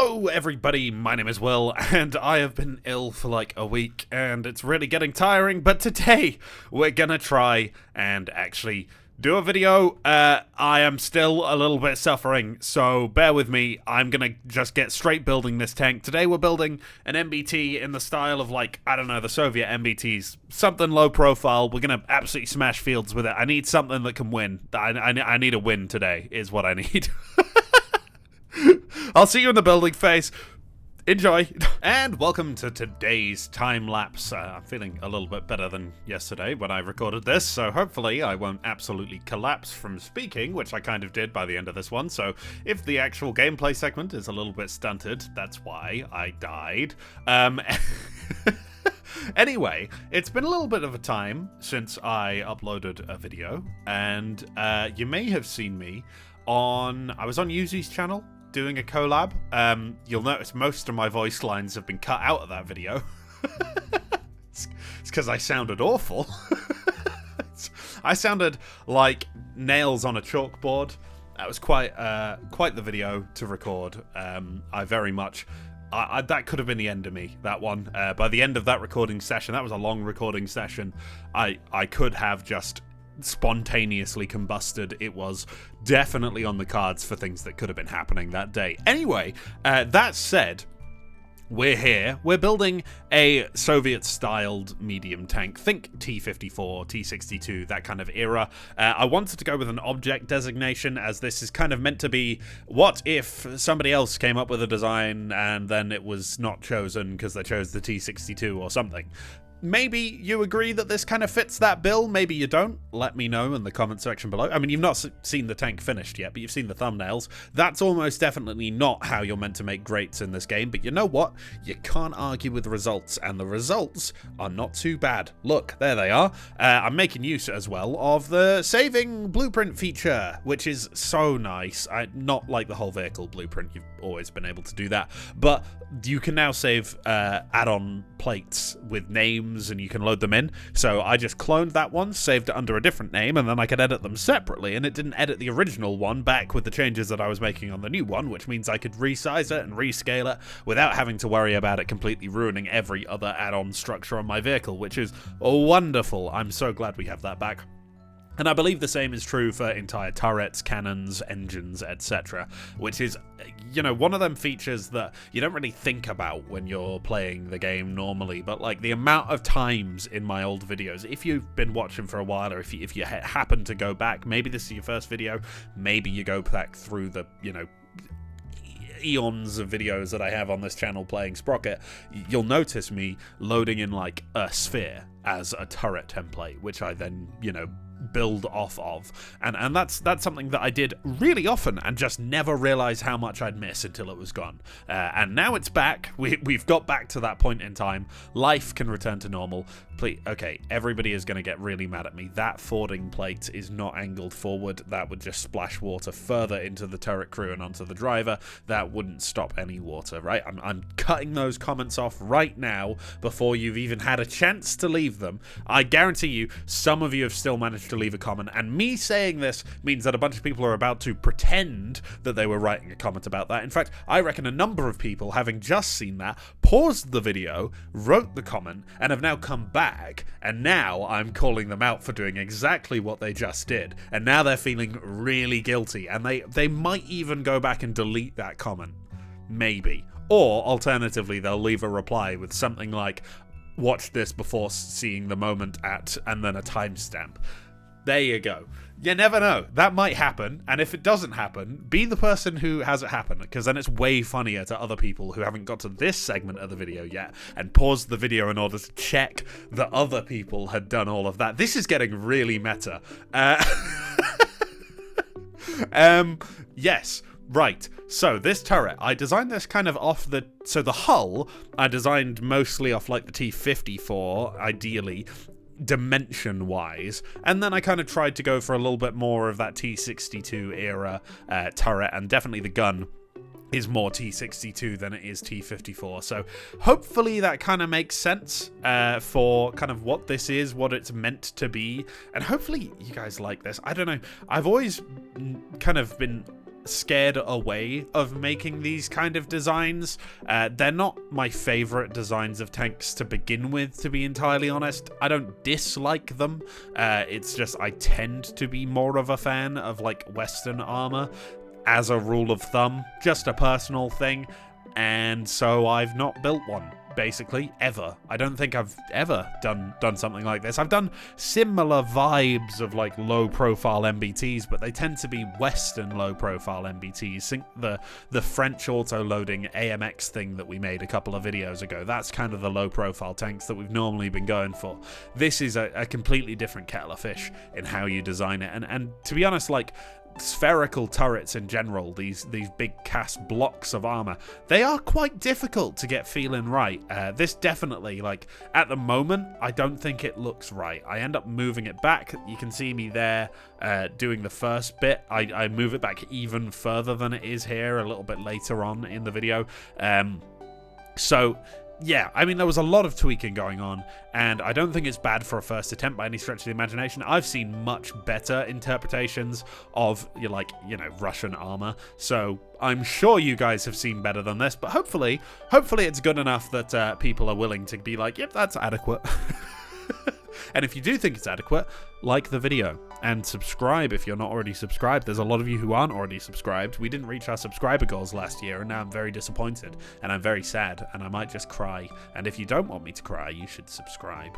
Hello everybody, my name is Will, and I have been ill for like a week, and it's really getting tiring, but today we're gonna try and actually do a video. I am still a little bit suffering, so bear with me. I'm gonna just get straight building this tank. Today we're building an MBT in the style of, like, I don't know, the Soviet MBTs. Something low profile. We're gonna absolutely smash fields with it. I need something that can win. I need a win today, is what I need. I'll see you in the building phase. Enjoy. And welcome to today's time lapse. I'm feeling a little bit better than yesterday when I recorded this, so hopefully I won't absolutely collapse from speaking, which I kind of did by the end of this one. So if the actual gameplay segment is a little bit stunted, that's why I died. Anyway, it's been a little bit of a time since I uploaded a video, and you may have seen me I was on Yuzi's channel doing a collab. You'll notice most of my voice lines have been cut out of that video. It's because I sounded awful. I sounded like nails on a chalkboard. That was quite the video to record. That could have been the end of me, that one. By the end of that recording session, that was a long recording session, I could have just spontaneously combusted. It was definitely on the cards for things that could have been happening that day. Anyway, that said, we're here. We're building a Soviet-styled medium tank. Think T-54, T-62, that kind of era. I wanted to go with an object designation, as this is kind of meant to be, what if somebody else came up with a design and then it was not chosen because they chose the T-62 or something. Maybe you agree that this kind of fits that bill, maybe you don't. Let me know in the comment section below. I mean, you've not seen the tank finished yet, but you've seen the thumbnails. That's almost definitely not how you're meant to make greats in this game, but you know what? You can't argue with the results, and the results are not too bad. Look, there they are. I'm making use as well of the saving blueprint feature, which is so nice. Not like the whole vehicle blueprint, you've always been able to do that, but you can now save add-on plates with names, and you can load them in. So I just cloned that one, saved it under a different name, and then I could edit them separately, and it didn't edit the original one back with the changes that I was making on the new one, which means I could resize it and rescale it without having to worry about it completely ruining every other add-on structure on my vehicle, which is wonderful. I'm so glad we have that back. And I believe the same is true for entire turrets, cannons, engines, etc., which is, you know, one of them features that you don't really think about when you're playing the game normally, but like the amount of times in my old videos, if you've been watching for a while, or if you happen to go back, maybe this is your first video, maybe you go back through the, you know, eons of videos that I have on this channel playing Sprocket, you'll notice me loading in like a sphere as a turret template, which I then, you know, build off of, and that's something that I did really often and just never realized how much I'd miss until it was gone, and now it's back. We've got back to that point in time. Life can return to normal. Please, okay, everybody is going to get really mad at me. That fording plate is not angled forward. That would just splash water further into the turret crew and onto the driver. That wouldn't stop any water, right? I'm cutting those comments off right now before you've even had a chance to leave them. I guarantee you some of you have still managed to leave a comment, and me saying this means that a bunch of people are about to pretend that they were writing a comment about that. In fact, I reckon a number of people, having just seen that, paused the video, wrote the comment, and have now come back, and now I'm calling them out for doing exactly what they just did, and now they're feeling really guilty, and they might even go back and delete that comment. Maybe. Or, alternatively, they'll leave a reply with something like, watch this before seeing the moment at, and then a timestamp. There you go. You never know. That might happen, and if it doesn't happen, be the person who has it happen, because then it's way funnier to other people who haven't got to this segment of the video yet and paused the video in order to check that other people had done all of that. This is getting really meta. Yes. Right, so this turret, I designed this kind of off the hull, I designed mostly off like the T-54, ideally, dimension-wise, and then I kind of tried to go for a little bit more of that T-62 era turret, and definitely the gun is more T-62 than it is T-54, so hopefully that kind of makes sense for kind of what this is, what it's meant to be, and hopefully you guys like this. I don't know, I've always kind of been scared away of making these kind of designs. They're not my favorite designs of tanks to begin with, to be entirely honest. I don't dislike them. It's just I tend to be more of a fan of like Western armor as a rule of thumb, just a personal thing. And so I've not built one, basically, ever. I don't think I've ever done something like this. I've done similar vibes of like low-profile MBTs, but they tend to be Western low-profile MBTs. Think the French auto-loading AMX thing that we made a couple of videos ago. That's kind of the low-profile tanks that we've normally been going for. This is a completely different kettle of fish in how you design it. And to be honest, like, spherical turrets in general, these big cast blocks of armor, they are quite difficult to get feeling right. This definitely, like, at the moment, I don't think it looks right. I end up moving it back. You can see me there doing the first bit. I move it back even further than it is here a little bit later on in the video. So yeah, I mean, there was a lot of tweaking going on, and I don't think it's bad for a first attempt by any stretch of the imagination. I've seen much better interpretations of, Russian armor, so I'm sure you guys have seen better than this, but hopefully it's good enough that people are willing to be like, yep, that's adequate. And if you do think it's adequate, like the video and subscribe if you're not already subscribed. There's a lot of you who aren't already subscribed. We didn't reach our subscriber goals last year, and now I'm very disappointed, and I'm very sad, and I might just cry. And if you don't want me to cry, you should subscribe.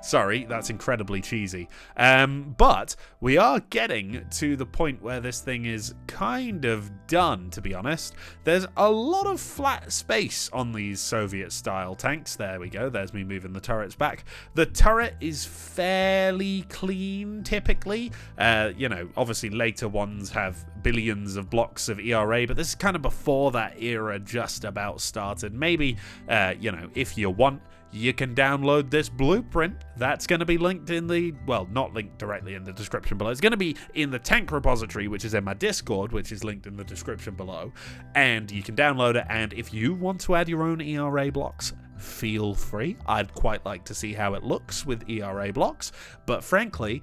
Sorry, that's incredibly cheesy. But we are getting to the point where this thing is kind of done, to be honest. There's a lot of flat space on these Soviet-style tanks. There we go. There's me moving the turrets back. The turret is fairly clean, typically. Obviously later ones have billions of blocks of ERA, but this is kind of before that era just about started. Maybe, if you want, you can download this blueprint. That's going to be linked in the, well, not linked directly in the description below. It's going to be in the tank repository, which is in my Discord, which is linked in the description below. And you can download it. And if you want to add your own ERA blocks, feel free. I'd quite like to see how it looks with ERA blocks. But frankly,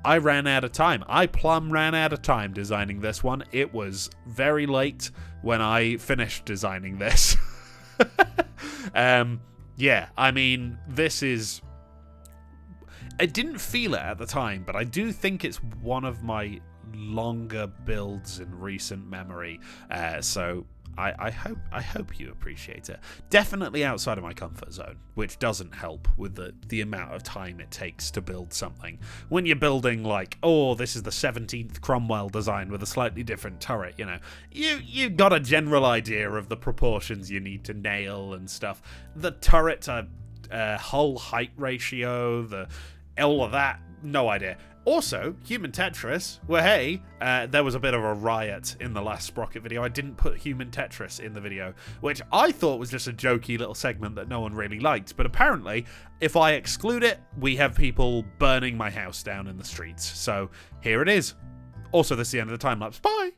I ran out of time. I plumb ran out of time designing this one. It was very late when I finished designing this. Yeah, I mean, this is... I didn't feel it at the time, but I do think it's one of my longer builds in recent memory. So I hope you appreciate it. Definitely outside of my comfort zone, which doesn't help with the amount of time it takes to build something. When you're building like, oh, this is the 17th Cromwell design with a slightly different turret, you got a general idea of the proportions you need to nail and stuff. The turret to hull height ratio, all of that, no idea. Also, Human Tetris, well, hey, there was a bit of a riot in the last Sprocket video. I didn't put Human Tetris in the video, which I thought was just a jokey little segment that no one really liked. But apparently, if I exclude it, we have people burning my house down in the streets. So here it is. Also, this is the end of the time-lapse. Bye!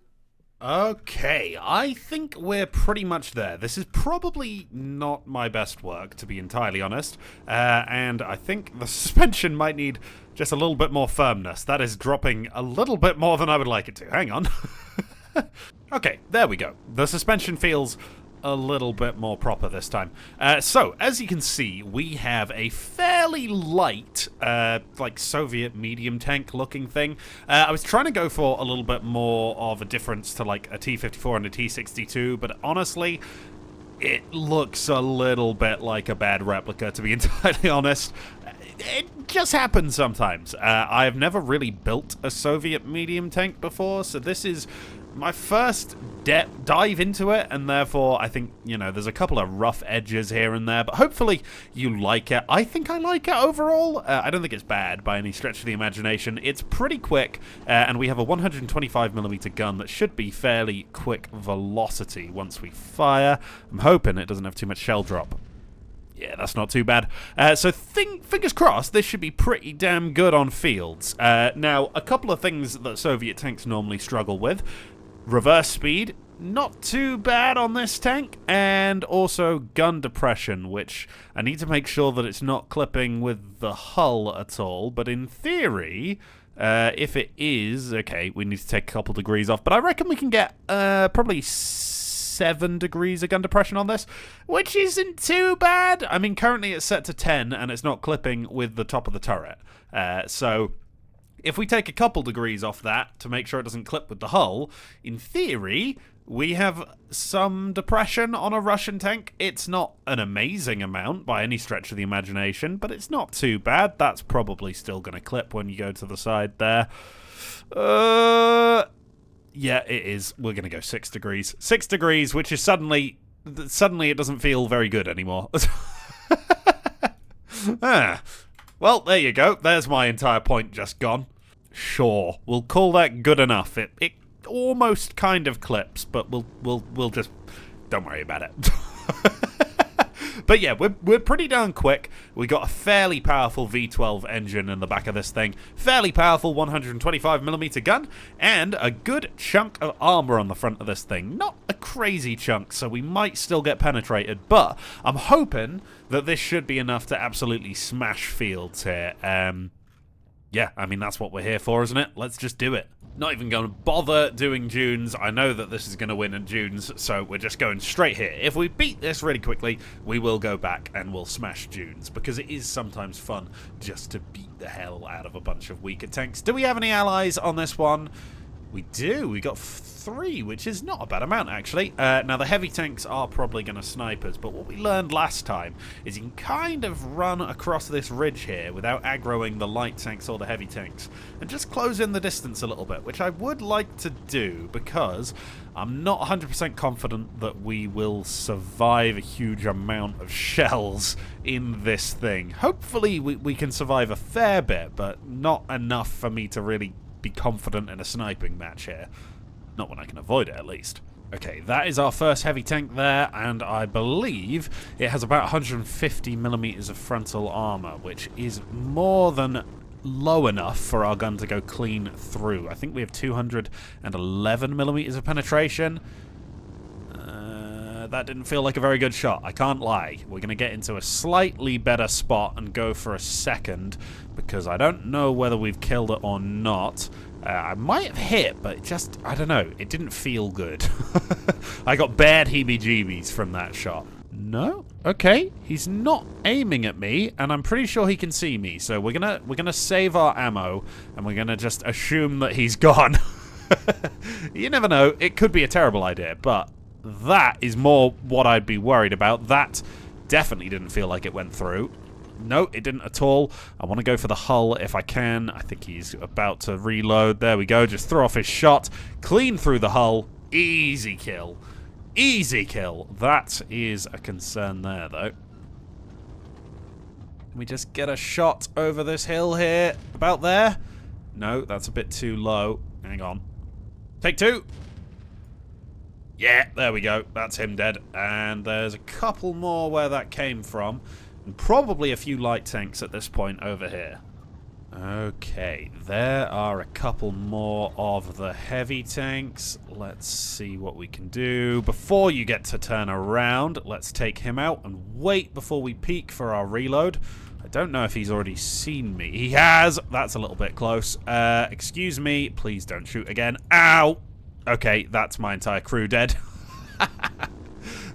Okay, I think we're pretty much there. This is probably not my best work, to be entirely honest. And I think the suspension might need just a little bit more firmness. That is dropping a little bit more than I would like it to. Hang on. Okay, there we go. The suspension feels a little bit more proper this time. So, as you can see, we have a fairly light, like Soviet medium tank looking thing. I was trying to go for a little bit more of a difference to like a T-54 and a T-62, but honestly, it looks a little bit like a bad replica, to be entirely honest. It just happens sometimes. I have never really built a Soviet medium tank before, so this is my first dive into it, and therefore I think, there's a couple of rough edges here and there, but hopefully you like it. I think I like it overall. I don't think it's bad by any stretch of the imagination. It's pretty quick, and we have a 125mm gun that should be fairly quick velocity once we fire. I'm hoping it doesn't have too much shell drop. Yeah, that's not too bad. So fingers crossed, this should be pretty damn good on fields. Now, a couple of things that Soviet tanks normally struggle with. Reverse speed, not too bad on this tank, and also gun depression, which I need to make sure that it's not clipping with the hull at all, but in theory, If it is, okay, we need to take a couple degrees off. But I reckon we can get probably 7 degrees of gun depression on this, which isn't too bad. I mean, currently it's set to 10, and it's not clipping with the top of the turret. So if we take a couple degrees off that to make sure it doesn't clip with the hull, in theory, we have some depression on a Russian tank. It's not an amazing amount by any stretch of the imagination, but it's not too bad. That's probably still going to clip when you go to the side there. Yeah, it is. We're going to go 6 degrees. 6 degrees, which is suddenly it doesn't feel very good anymore. Well, there you go. There's my entire point just gone. Sure, we'll call that good enough. It almost kind of clips, but we'll just don't worry about it. But yeah, we're pretty darn quick. We got a fairly powerful V12 engine in the back of this thing, fairly powerful 125mm gun, and a good chunk of armor on the front of this thing. Not a crazy chunk, so we might still get penetrated, but I'm hoping that this should be enough to absolutely smash fields here. Yeah, I mean, that's what we're here for, isn't it? Let's just do it. Not even going to bother doing dunes. I know that this is going to win in dunes, so we're just going straight here. If we beat this really quickly, we will go back and we'll smash dunes, because it is sometimes fun just to beat the hell out of a bunch of weaker tanks. Do we have any allies on this one? We do. We got 3, which is not a bad amount, actually. Now, the heavy tanks are probably going to snipe us, but what we learned last time is you can kind of run across this ridge here without aggroing the light tanks or the heavy tanks, and just close in the distance a little bit, which I would like to do, because I'm not 100% confident that we will survive a huge amount of shells in this thing. Hopefully, we can survive a fair bit, but not enough for me to really be confident in a sniping match here. Not when I can avoid it, at least. Okay, that is our first heavy tank there, and I believe it has about 150mm of frontal armor, which is more than low enough for our gun to go clean through. I think we have 211mm of penetration. That didn't feel like a very good shot, I can't lie. We're going to get into a slightly better spot and go for a second, because I don't know whether we've killed it or not. I might have hit, but just, I don't know, it didn't feel good. I got bad heebie-jeebies from that shot. No? Okay, he's not aiming at me, and I'm pretty sure he can see me, so we're gonna save our ammo, and we're gonna just assume that he's gone. You never know, it could be a terrible idea, but that is more what I'd be worried about. That definitely didn't feel like it went through. No, it didn't at all. I want to go for the hull if I can. I think he's about to reload. There we go. Just throw off his shot. Clean through the hull. Easy kill. Easy kill. That is a concern there, though. Can we just get a shot over this hill here? About there? No, that's a bit too low. Hang on. Take 2. Yeah, there we go. That's him dead. And there's a couple more where that came from. And probably a few light tanks at this point over here. Okay, there are a couple more of the heavy tanks. Let's see what we can do. Before you get to turn around, let's take him out and wait before we peek for our reload. I don't know if he's already seen me. He has! That's a little bit close. Excuse me. Please don't shoot again. Ow! Okay, that's my entire crew dead.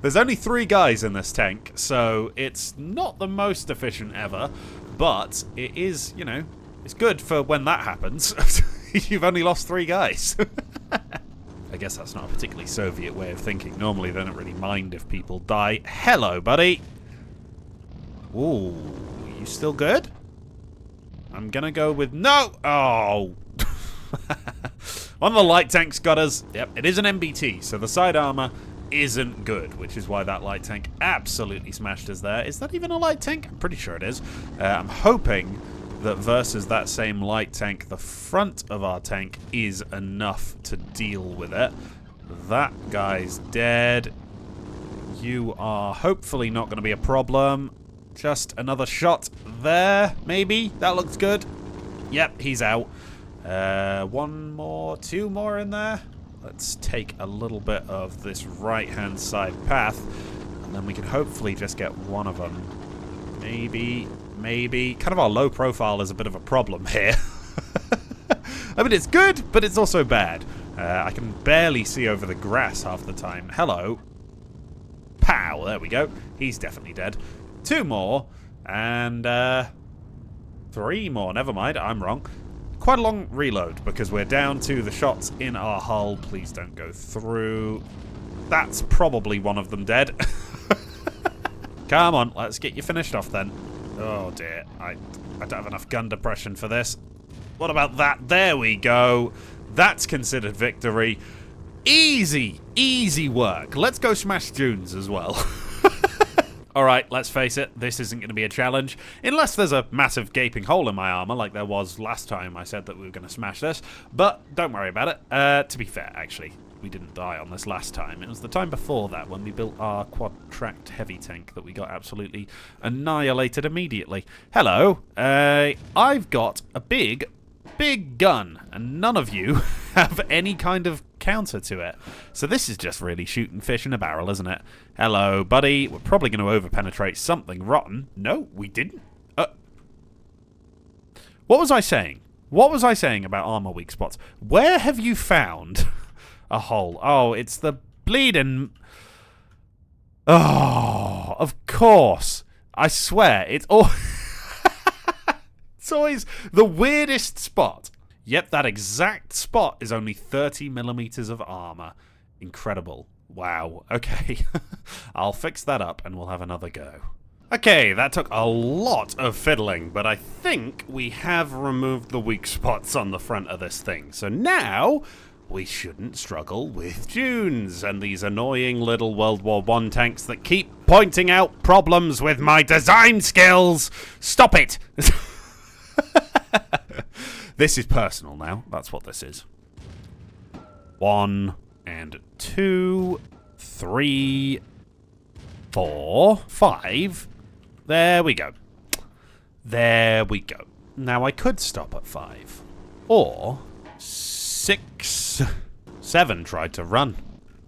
There's only 3 guys in this tank, so it's not the most efficient ever, but it is, you know, it's good for when that happens. You've only lost 3 guys. I guess that's not a particularly Soviet way of thinking. Normally they don't really mind if people die. Hello, buddy. Ooh, you still good? I'm gonna go with no. Oh. One of the light tanks got us. Yep, it is an MBT, so the side armor isn't good, which is why that light tank absolutely smashed us there. Is that even a light tank? I'm pretty sure it is. I'm hoping that versus that same light tank, the front of our tank is enough to deal with it. That guy's dead. You are hopefully not going to be a problem. Just another shot there, maybe. That looks good. Yep, he's out. 1 more, 2 more in there. Let's take a little bit of this right-hand side path, and then we can hopefully just get one of them. Maybe. Kind of our low profile is a bit of a problem here. I mean, it's good, but it's also bad. I can barely see over the grass half the time. Hello. Pow, there we go. He's definitely dead. 2 more, and 3 more. Never mind, I'm wrong. Quite a long reload, because we're down to the shots in our hull. Please don't go through. That's probably one of them dead. Come on, let's get you finished off then. Oh dear, I don't have enough gun depression for this. What about that? There we go. That's considered victory. Easy, easy work. Let's go smash dunes as well. Alright, let's face it, this isn't going to be a challenge. Unless there's a massive gaping hole in my armor, like there was last time I said that we were going to smash this. But don't worry about it. To be fair, actually, we didn't die on this last time. It was the time before that when we built our quad-tracked heavy tank that we got absolutely annihilated immediately. Hello. I've got a big gun, and none of you have any kind of counter to it. So this is just really shooting fish in a barrel, isn't it? Hello, buddy. We're probably going to over-penetrate something rotten. No, we didn't. What was I saying? What was I saying about armor weak spots? Where have you found a hole? Oh, it's the bleeding... Oh, of course. I swear, it's all... It's always the weirdest spot. Yep, that exact spot is only 30 millimeters of armor. Incredible. Wow. Okay. I'll fix that up and we'll have another go. Okay, that took a lot of fiddling, but I think we have removed the weak spots on the front of this thing. So now we shouldn't struggle with dunes and these annoying little World War I tanks that keep pointing out problems with my design skills. Stop it! This is personal now. That's what this is. 1 and 2, 3, 4, 5. There we go. There we go. Now I could stop at 5. Or 6. 7 tried to run.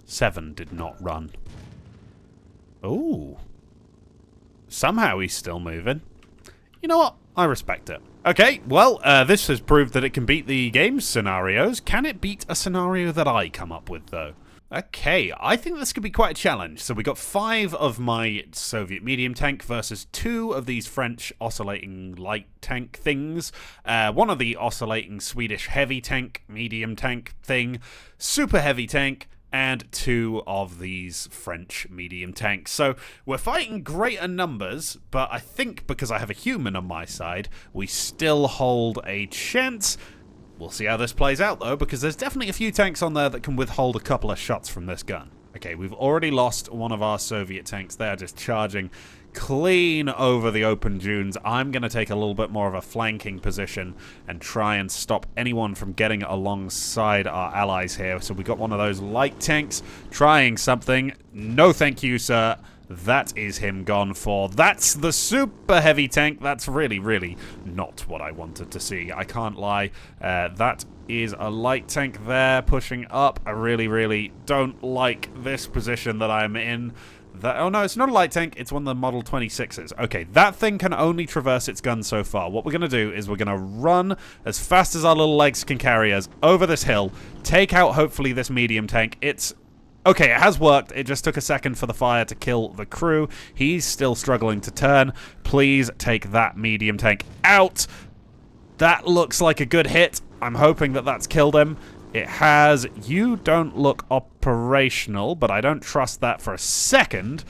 7 did not run. Ooh. Somehow he's still moving. You know what? I respect it. Okay, well, this has proved that it can beat the game's scenarios. Can it beat a scenario that I come up with, though? Okay, I think this could be quite a challenge. So we got 5 of my Soviet medium tank versus 2 of these French oscillating light tank things. 1 of the oscillating Swedish heavy tank, medium tank thing, super heavy tank, and 2 of these French medium tanks. So we're fighting greater numbers, but I think because I have a human on my side, we still hold a chance. We'll see how this plays out, though, because there's definitely a few tanks on there that can withhold a couple of shots from this gun. Okay, we've already lost one of our Soviet tanks there, just charging clean over the open dunes. I'm going to take a little bit more of a flanking position and try and stop anyone from getting alongside our allies here. So we got one of those light tanks trying something. No thank you, sir. That is him gone for. That's the super heavy tank. That's really, really not what I wanted to see. I can't lie. That is a light tank there pushing up. I really, really don't like this position that I'm in. Oh no, it's not a light tank, it's one of the Model 26s. Okay, that thing can only traverse its gun so far. What we're going to do is we're going to run as fast as our little legs can carry us over this hill, take out hopefully this medium tank. Okay, it has worked. It just took a second for the fire to kill the crew. He's still struggling to turn. Please take that medium tank out. That looks like a good hit. I'm hoping that that's killed him. It has. You don't look operational, but I don't trust that for a second.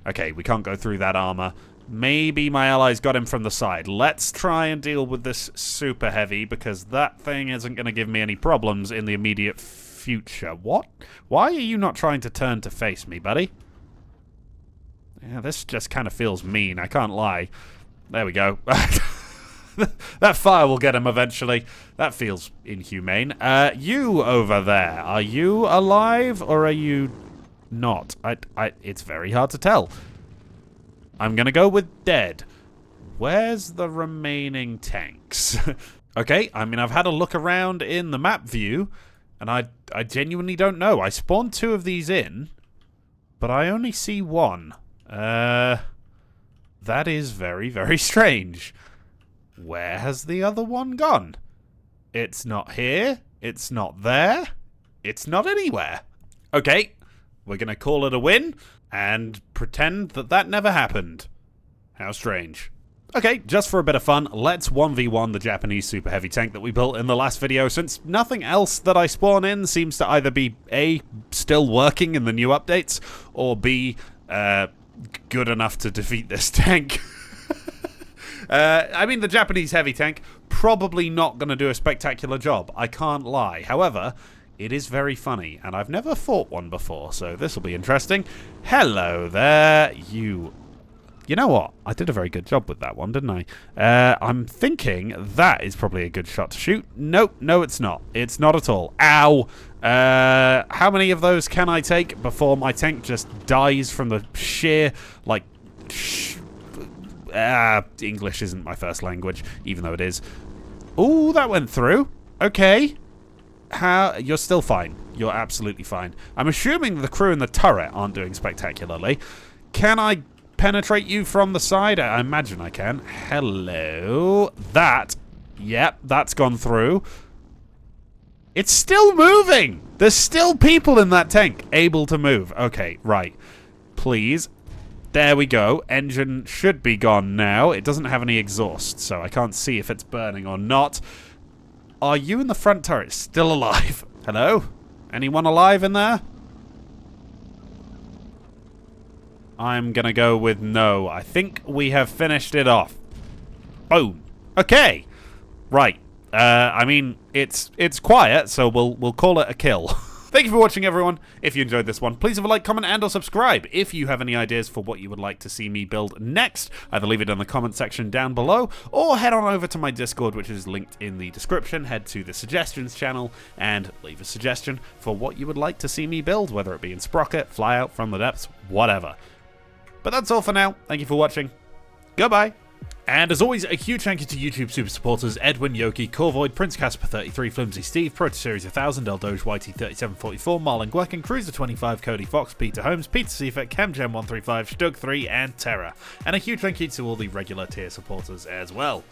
Okay, we can't go through that armor. Maybe my allies got him from the side. Let's try and deal with this super heavy, because that thing isn't going to give me any problems in the immediate future. What? Why are you not trying to turn to face me, buddy? Yeah, this just kind of feels mean. I can't lie. There we go. That fire will get him eventually. That feels inhumane. You over there, are you alive or are you not? It's very hard to tell. I'm gonna go with dead. Where's the remaining tanks? Okay, I mean, I've had a look around in the map view, and I genuinely don't know. I spawned 2 of these in, but I only see 1. That is very, very strange. Where has the other one gone? It's not here. It's not there. It's not anywhere. Okay, we're going to call it a win and pretend that that never happened. How strange. Okay, just for a bit of fun, let's 1v1 the Japanese super heavy tank that we built in the last video, since nothing else that I spawn in seems to either be A, still working in the new updates, or B, good enough to defeat this tank. I mean, the Japanese heavy tank, probably not going to do a spectacular job, I can't lie. However, it is very funny, and I've never fought one before, so this will be interesting. Hello there, you... You know what? I did a very good job with that one, didn't I? I'm thinking that is probably a good shot to shoot. Nope, no it's not. It's not at all. Ow! How many of those can I take before my tank just dies from the sheer, like... English isn't my first language, even though it is. Ooh, that went through. Okay. You're still fine. You're absolutely fine. I'm assuming the crew in the turret aren't doing spectacularly. Can I penetrate you from the side? I imagine I can. Hello. Yep, that's gone through. It's still moving. There's still people in that tank able to move. Okay, right. Please. There we go. Engine should be gone now. It doesn't have any exhaust, so I can't see if it's burning or not. Are you in the front turret still alive? Hello? Anyone alive in there? I'm gonna go with no. I think we have finished it off. Boom. Okay. Right. I mean, it's quiet, so we'll call it a kill. Thank you for watching, everyone. If you enjoyed this one, please leave a like, comment, and or subscribe. If you have any ideas for what you would like to see me build next, either leave it in the comment section down below, or head on over to my Discord, which is linked in the description. Head to the suggestions channel and leave a suggestion for what you would like to see me build, whether it be in Sprocket, Fly Out, From the Depths, whatever. But that's all for now. Thank you for watching. Goodbye. And as always, a huge thank you to YouTube super supporters Edwin, Yoki, Corvoid, Prince Casper 33, Flimsy Steve, Proto Series 1000, Eldoge, YT 3744, Marlon Gwerkin, Cruiser 25, Cody Fox, Peter Holmes, Peter Seifert, Camgem 135, Stug 3, and Terra. And a huge thank you to all the regular tier supporters as well.